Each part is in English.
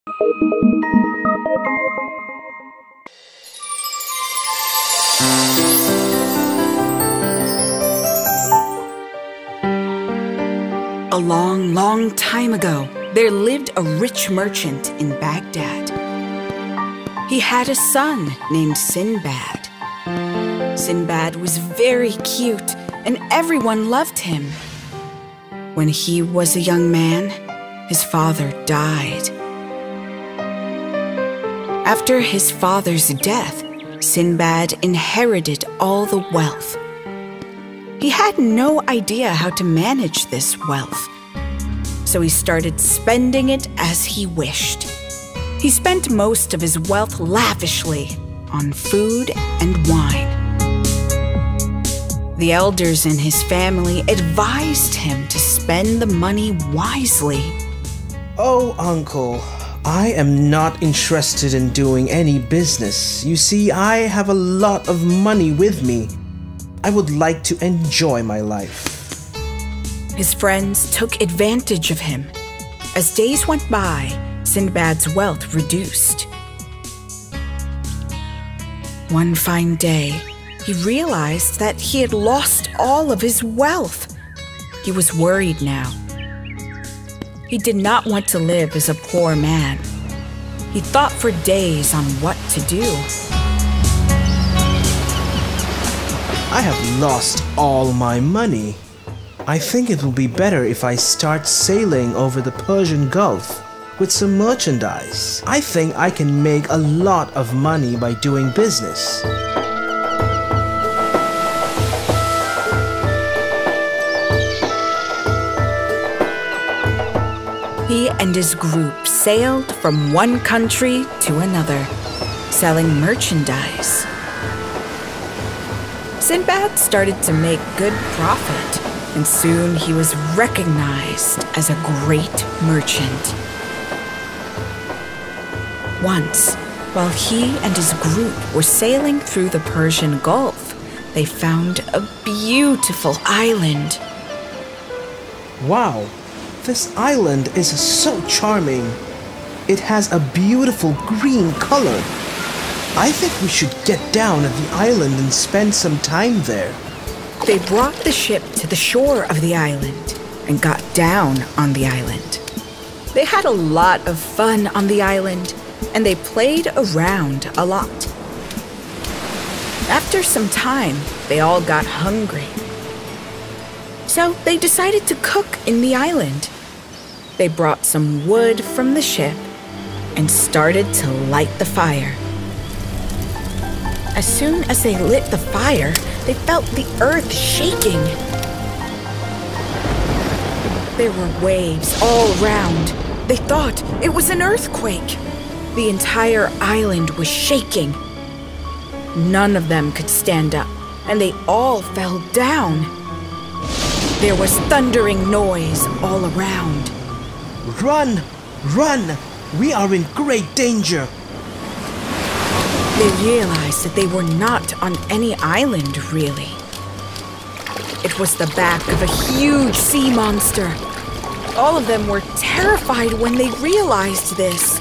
A long, long time ago, there lived a rich merchant in Baghdad. He had a son named Sinbad. Sinbad was very cute, and everyone loved him. When he was a young man, his father died. After his father's death, Sinbad inherited all the wealth. He had no idea how to manage this wealth, so he started spending it as he wished. He spent most of his wealth lavishly on food and wine. The elders in his family advised him to spend the money wisely. Oh, Uncle, I am not interested in doing any business. You see, I have a lot of money with me. I would like to enjoy my life. His friends took advantage of him. As days went by, Sinbad's wealth reduced. One fine day, he realized that he had lost all of his wealth. He was worried now. He did not want to live as a poor man. He thought for days on what to do. I have lost all my money. I think it will be better if I start sailing over the Persian Gulf with some merchandise. I think I can make a lot of money by doing business. He and his group sailed from one country to another, selling merchandise. Sinbad started to make good profit, and soon he was recognized as a great merchant. Once, while he and his group were sailing through the Persian Gulf, they found a beautiful island. Wow, this island is so charming. It has a beautiful green color. I think we should get down at the island and spend some time there. They brought the ship to the shore of the island and got down on the island. They had a lot of fun on the island, and they played around a lot. After some time, they all got hungry. So they decided to cook in the island. They brought some wood from the ship and started to light the fire. As soon as they lit the fire, they felt the earth shaking. There were waves all around. They thought it was an earthquake. The entire island was shaking. None of them could stand up, and they all fell down. There was thundering noise all around. Run! Run! We are in great danger! They realized that they were not on any island, really. It was the back of a huge sea monster. All of them were terrified when they realized this.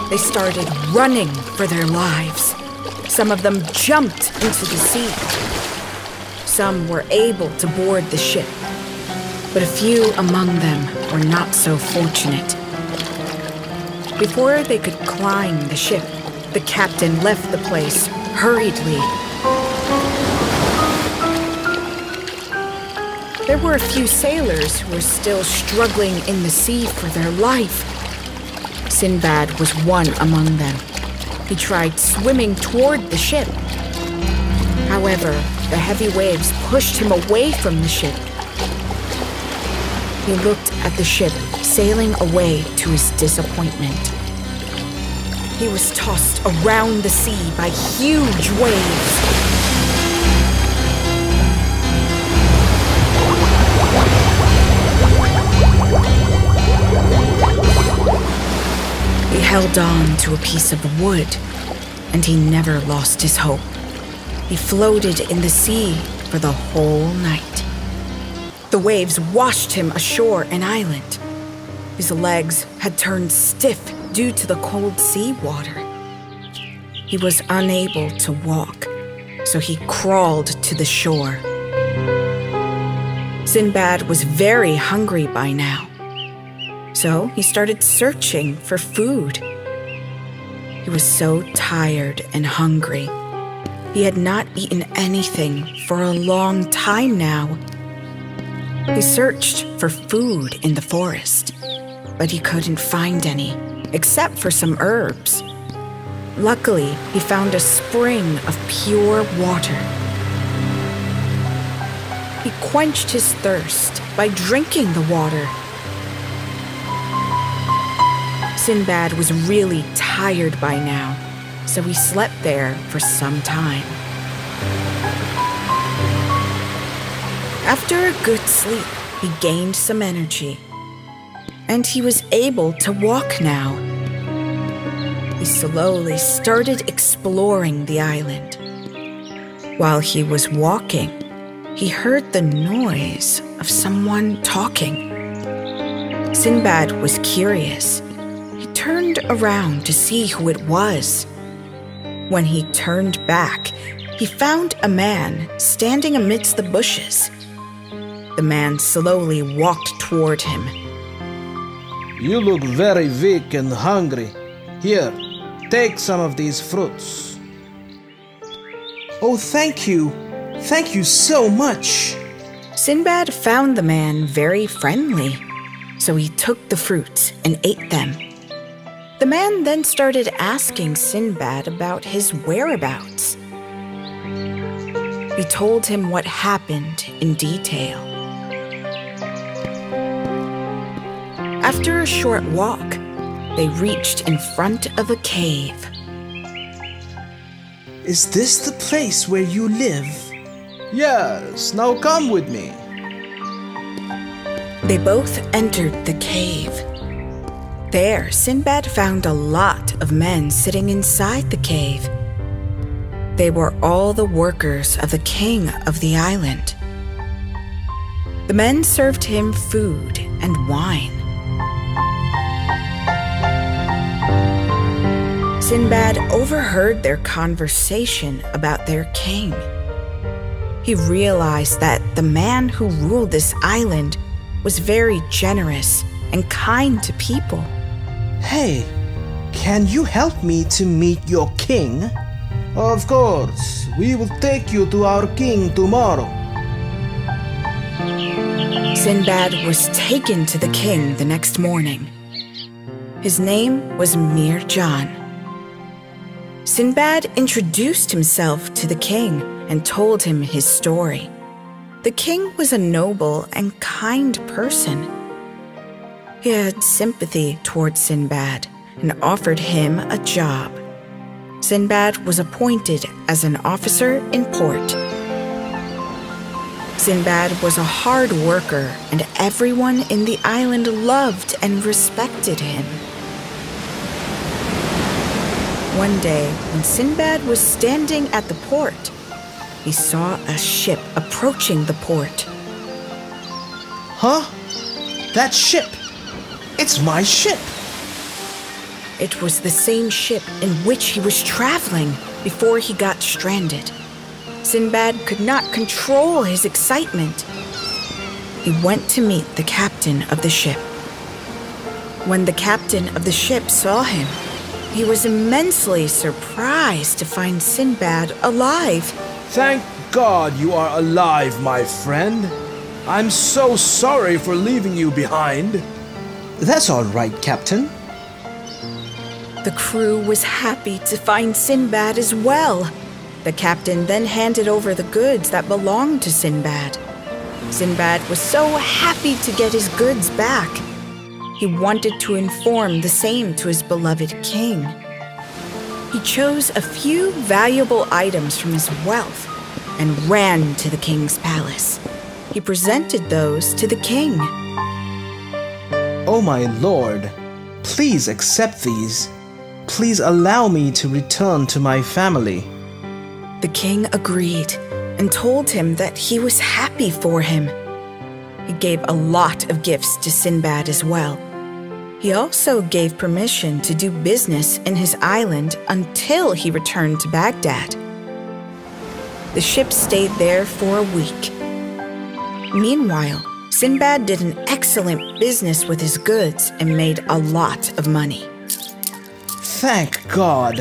They started running for their lives. Some of them jumped into the sea. Some were able to board the ship, but a few among them were not so fortunate. Before they could climb the ship, the captain left the place hurriedly. There were a few sailors who were still struggling in the sea for their life. Sinbad was one among them. He tried swimming toward the ship. However, the heavy waves pushed him away from the ship. He looked at the ship sailing away to his disappointment. He was tossed around the sea by huge waves. He held on to a piece of wood, and he never lost his hope. He floated in the sea for the whole night. The waves washed him ashore an island. His legs had turned stiff due to the cold sea water. He was unable to walk, so he crawled to the shore. Sinbad was very hungry by now, so he started searching for food. He was so tired and hungry. He had not eaten anything for a long time now. He searched for food in the forest, but he couldn't find any, except for some herbs. Luckily, he found a spring of pure water. He quenched his thirst by drinking the water. Sinbad was really tired by now, so he slept there for some time. After a good sleep, he gained some energy, and he was able to walk now. He slowly started exploring the island. While he was walking, he heard the noise of someone talking. Sinbad was curious. He turned around to see who it was. When he turned back, he found a man standing amidst the bushes. The man slowly walked toward him. You look very weak and hungry. Here, take some of these fruits. Oh, thank you. Thank you so much. Sinbad found the man very friendly, so he took the fruits and ate them. The man then started asking Sinbad about his whereabouts. He told him what happened in detail. After a short walk, they reached in front of a cave. Is this the place where you live? Yes, now come with me. They both entered the cave. There, Sinbad found a lot of men sitting inside the cave. They were all the workers of the king of the island. The men served him food and wine. Sinbad overheard their conversation about their king. He realized that the man who ruled this island was very generous and kind to people. Hey, can you help me to meet your king? Of course, we will take you to our king tomorrow. Sinbad was taken to the king the next morning. His name was Mir Jan. Sinbad introduced himself to the king and told him his story. The king was a noble and kind person. He had sympathy towards Sinbad and offered him a job. Sinbad was appointed as an officer in port. Sinbad was a hard worker, and everyone in the island loved and respected him. One day, when Sinbad was standing at the port, he saw a ship approaching the port. Huh? That ship! It's my ship! It was the same ship in which he was traveling before he got stranded. Sinbad could not control his excitement. He went to meet the captain of the ship. When the captain of the ship saw him, he was immensely surprised to find Sinbad alive. Thank God you are alive, my friend. I'm so sorry for leaving you behind. That's all right, Captain. The crew was happy to find Sinbad as well. The captain then handed over the goods that belonged to Sinbad. Sinbad was so happy to get his goods back. He wanted to inform the same to his beloved king. He chose a few valuable items from his wealth and ran to the king's palace. He presented those to the king. Oh, my lord, please accept these. Please allow me to return to my family. The king agreed and told him that he was happy for him. He gave a lot of gifts to Sinbad as well. He also gave permission to do business in his island until he returned to Baghdad. The ship stayed there for a week. Meanwhile, Sinbad did an excellent business with his goods and made a lot of money. Thank God!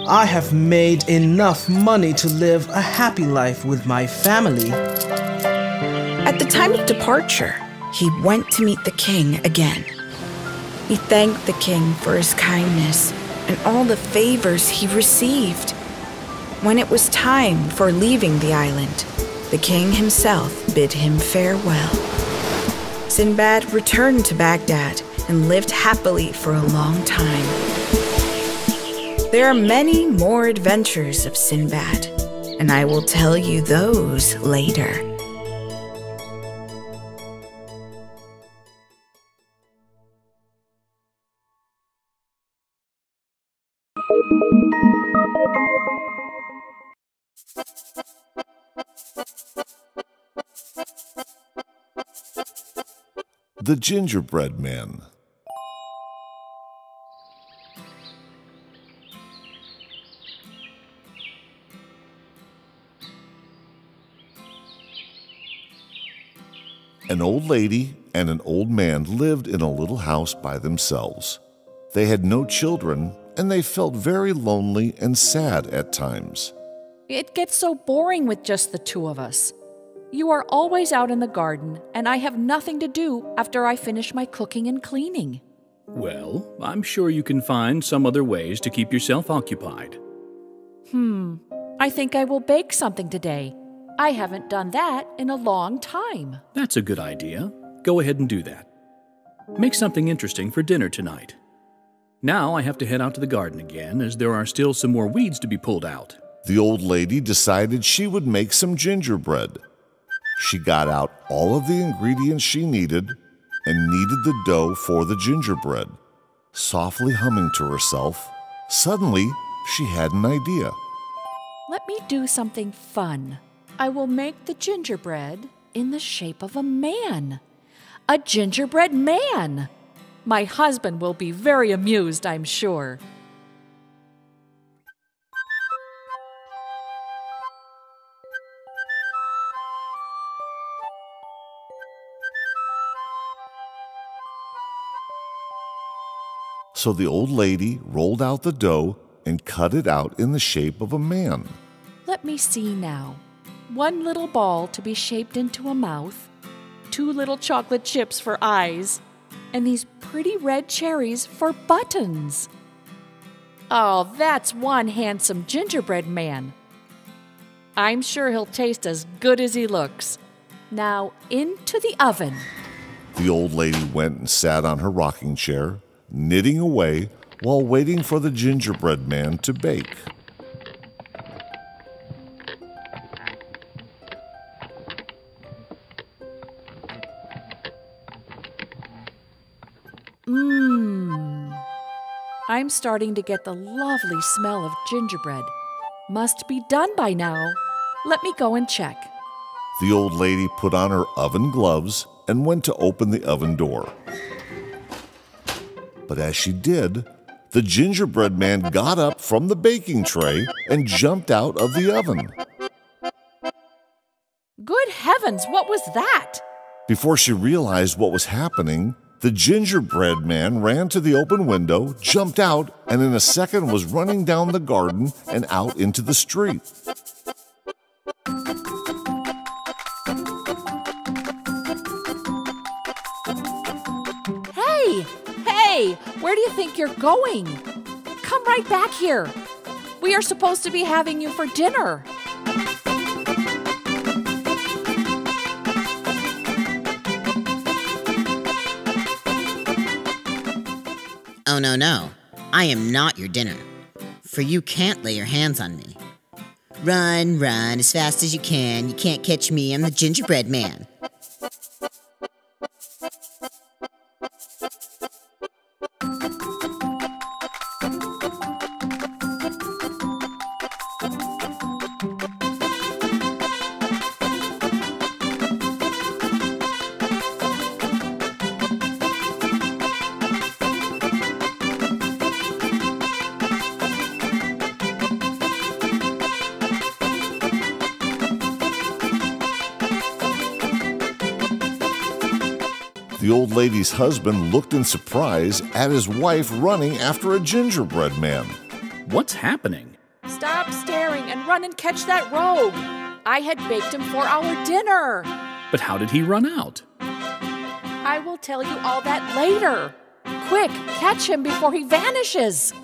I have made enough money to live a happy life with my family. At the time of departure, he went to meet the king again. He thanked the king for his kindness and all the favors he received. When it was time for leaving the island, the king himself bid him farewell. Sinbad returned to Baghdad and lived happily for a long time. There are many more adventures of Sinbad, and I will tell you those later. The Gingerbread Man. An old lady and an old man lived in a little house by themselves. They had no children, and they felt very lonely and sad at times. It gets so boring with just the two of us. You are always out in the garden, and I have nothing to do after I finish my cooking and cleaning. Well, I'm sure you can find some other ways to keep yourself occupied. I think I will bake something today. I haven't done that in a long time. That's a good idea. Go ahead and do that. Make something interesting for dinner tonight. Now I have to head out to the garden again, as there are still some more weeds to be pulled out. The old lady decided she would make some gingerbread. She got out all of the ingredients she needed and kneaded the dough for the gingerbread. Softly humming to herself, suddenly she had an idea. Let me do something fun. I will make the gingerbread in the shape of a man. A gingerbread man. My husband will be very amused, I'm sure. So the old lady rolled out the dough and cut it out in the shape of a man. Let me see now. One little ball to be shaped into a mouth, 2 little chocolate chips for eyes, and these pretty red cherries for buttons. Oh, that's one handsome gingerbread man. I'm sure he'll taste as good as he looks. Now into the oven. The old lady went and sat on her rocking chair, knitting away while waiting for the gingerbread man to bake. I'm starting to get the lovely smell of gingerbread. Must be done by now. Let me go and check. The old lady put on her oven gloves and went to open the oven door. But as she did, the gingerbread man got up from the baking tray and jumped out of the oven. Good heavens, what was that? Before she realized what was happening, the gingerbread man ran to the open window, jumped out, and in a second was running down the garden and out into the street. Hey, where do you think you're going? Come right back here. We are supposed to be having you for dinner. Oh, no. I am not your dinner, for you can't lay your hands on me. Run as fast as you can. You can't catch me. I'm the gingerbread man. The old lady's husband looked in surprise at his wife running after a gingerbread man. What's happening? Stop staring and run and catch that rogue. I had baked him for our dinner. But how did he run out? I will tell you all that later. Quick, catch him before he vanishes.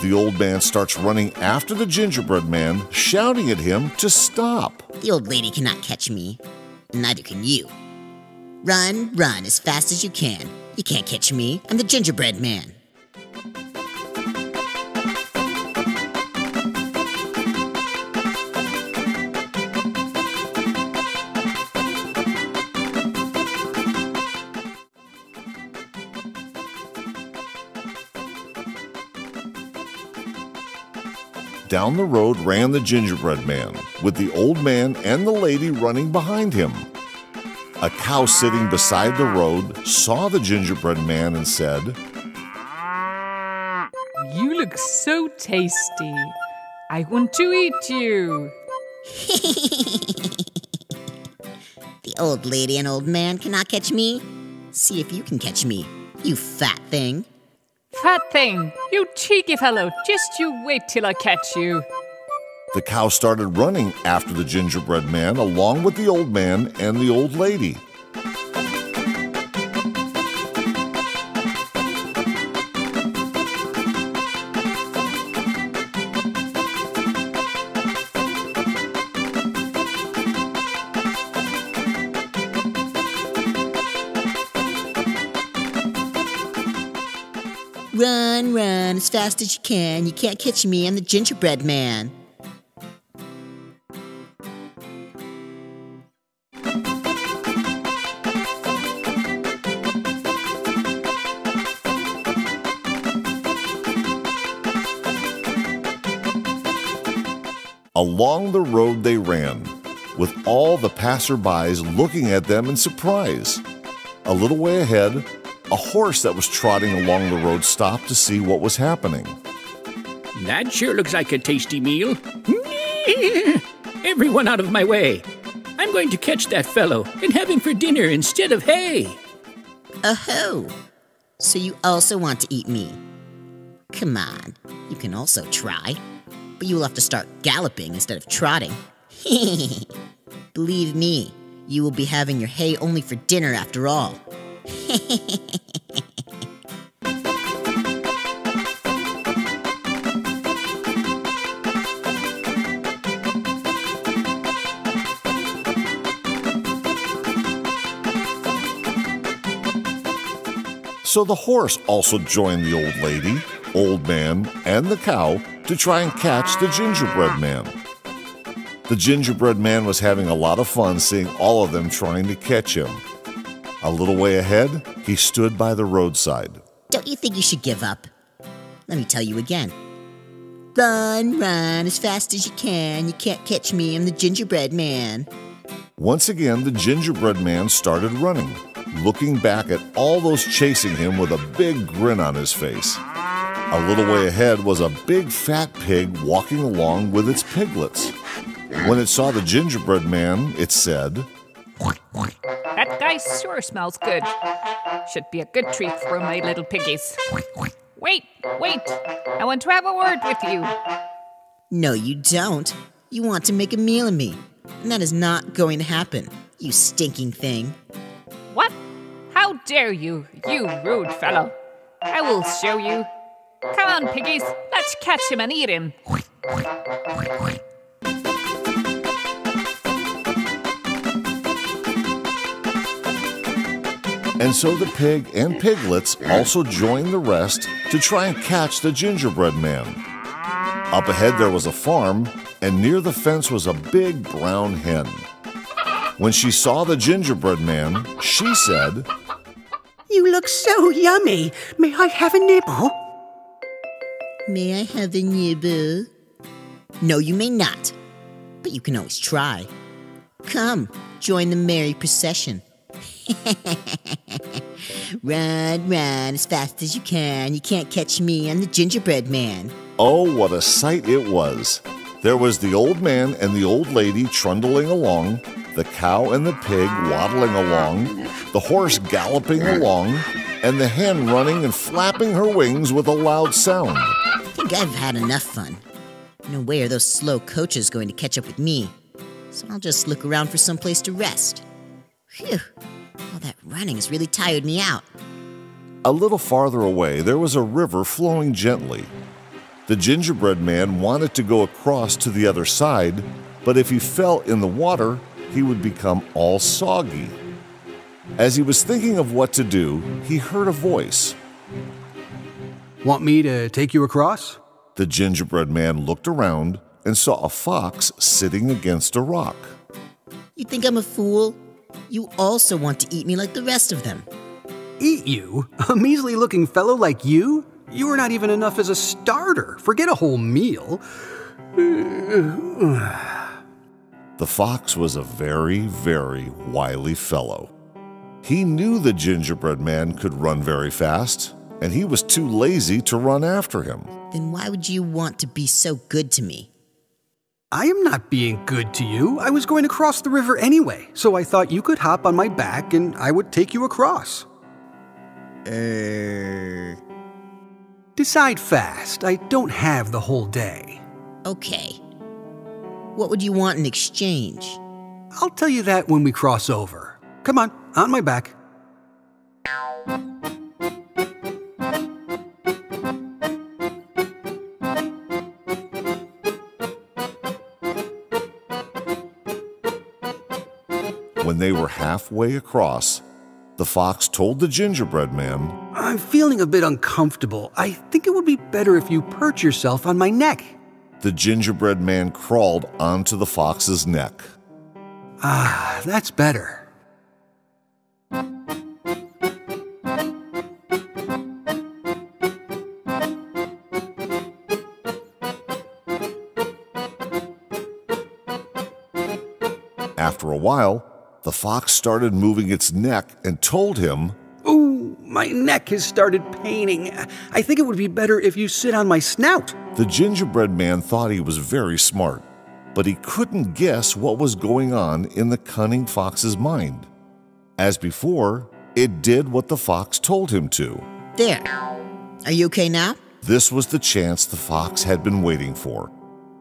The old man starts running after the gingerbread man, shouting at him to stop. The old lady cannot catch me. Neither can you. Run, run as fast as you can. You can't catch me. I'm the Gingerbread Man. Down the road ran the gingerbread man, with the old man and the lady running behind him. A cow sitting beside the road saw the gingerbread man and said, "You look so tasty. I want to eat you." The old lady and old man cannot catch me. See if you can catch me, you fat thing. Fat thing, you cheeky fellow, just you wait till I catch you. The cow started running after the gingerbread man along with the old man and the old lady. Run, run as fast as you can. You can't catch me, I'm the Gingerbread Man. Along the road they ran, with all the passerbys looking at them in surprise. A little way ahead, a horse that was trotting along the road stopped to see what was happening. That sure looks like a tasty meal. Everyone out of my way. I'm going to catch that fellow and have him for dinner instead of hay. Oh-ho! So you also want to eat me? Come on, you can also try. But you will have to start galloping instead of trotting. Believe me, you will be having your hay only for dinner after all. So the horse also joined the old lady, old man, and the cow to try and catch the gingerbread man. The gingerbread man was having a lot of fun seeing all of them trying to catch him. A little way ahead, he stood by the roadside. Don't you think you should give up? Let me tell you again. Run, run as fast as you can. You can't catch me, I'm the Gingerbread Man. Once again, the gingerbread man started running, looking back at all those chasing him with a big grin on his face. A little way ahead was a big fat pig walking along with its piglets. When it saw the gingerbread man, it said, That guy sure smells good. Should be a good treat for my little piggies. Wait, I want to have a word with you. No, you don't. You want to make a meal of me. And that is not going to happen, you stinking thing. What? How dare you, you rude fellow. I will show you. Come on, piggies, let's catch him and eat him. And so the pig and piglets also joined the rest to try and catch the gingerbread man. Up ahead there was a farm, and near the fence was a big brown hen. When she saw the gingerbread man, she said, "You look so yummy. May I have a nibble?" May I have a nibble? No, you may not. But you can always try. Come, join the merry procession. Run, run as fast as you can. You can't catch me, I'm the Gingerbread Man. Oh, what a sight it was. There was the old man and the old lady trundling along, the cow and the pig waddling along, the horse galloping along, and the hen running and flapping her wings with a loud sound. I think I've had enough fun. No way are those slow coaches going to catch up with me, so I'll just look around for some place to rest. Phew, all that running has really tired me out. A little farther away, there was a river flowing gently. The gingerbread man wanted to go across to the other side, but if he fell in the water, he would become all soggy. As he was thinking of what to do, he heard a voice. Want me to take you across? The gingerbread man looked around and saw a fox sitting against a rock. You think I'm a fool? You also want to eat me like the rest of them. Eat you? A measly-looking fellow like you? You are not even enough as a starter. Forget a whole meal. The fox was a very, very wily fellow. He knew the gingerbread man could run very fast, and he was too lazy to run after him. Then why would you want to be so good to me? I am not being good to you. I was going to cross the river anyway, so I thought you could hop on my back and I would take you across. Decide fast. I don't have the whole day. Okay. What would you want in exchange? I'll tell you that when we cross over. Come on my back. When they were halfway across, the fox told the gingerbread man, I'm feeling a bit uncomfortable. I think it would be better if you perch yourself on my neck. The gingerbread man crawled onto the fox's neck. Ah, that's better. After a while, the fox started moving its neck and told him, Ooh, my neck has started paining. I think it would be better if you sit on my snout. The gingerbread man thought he was very smart, but he couldn't guess what was going on in the cunning fox's mind. As before, it did what the fox told him to. There. Are you okay now? This was the chance the fox had been waiting for.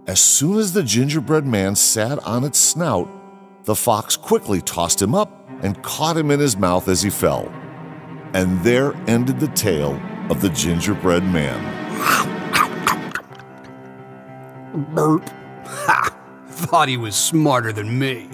As soon as the gingerbread man sat on its snout, the fox quickly tossed him up and caught him in his mouth as he fell. And there ended the tale of the gingerbread man. Burp. Ha! Thought he was smarter than me.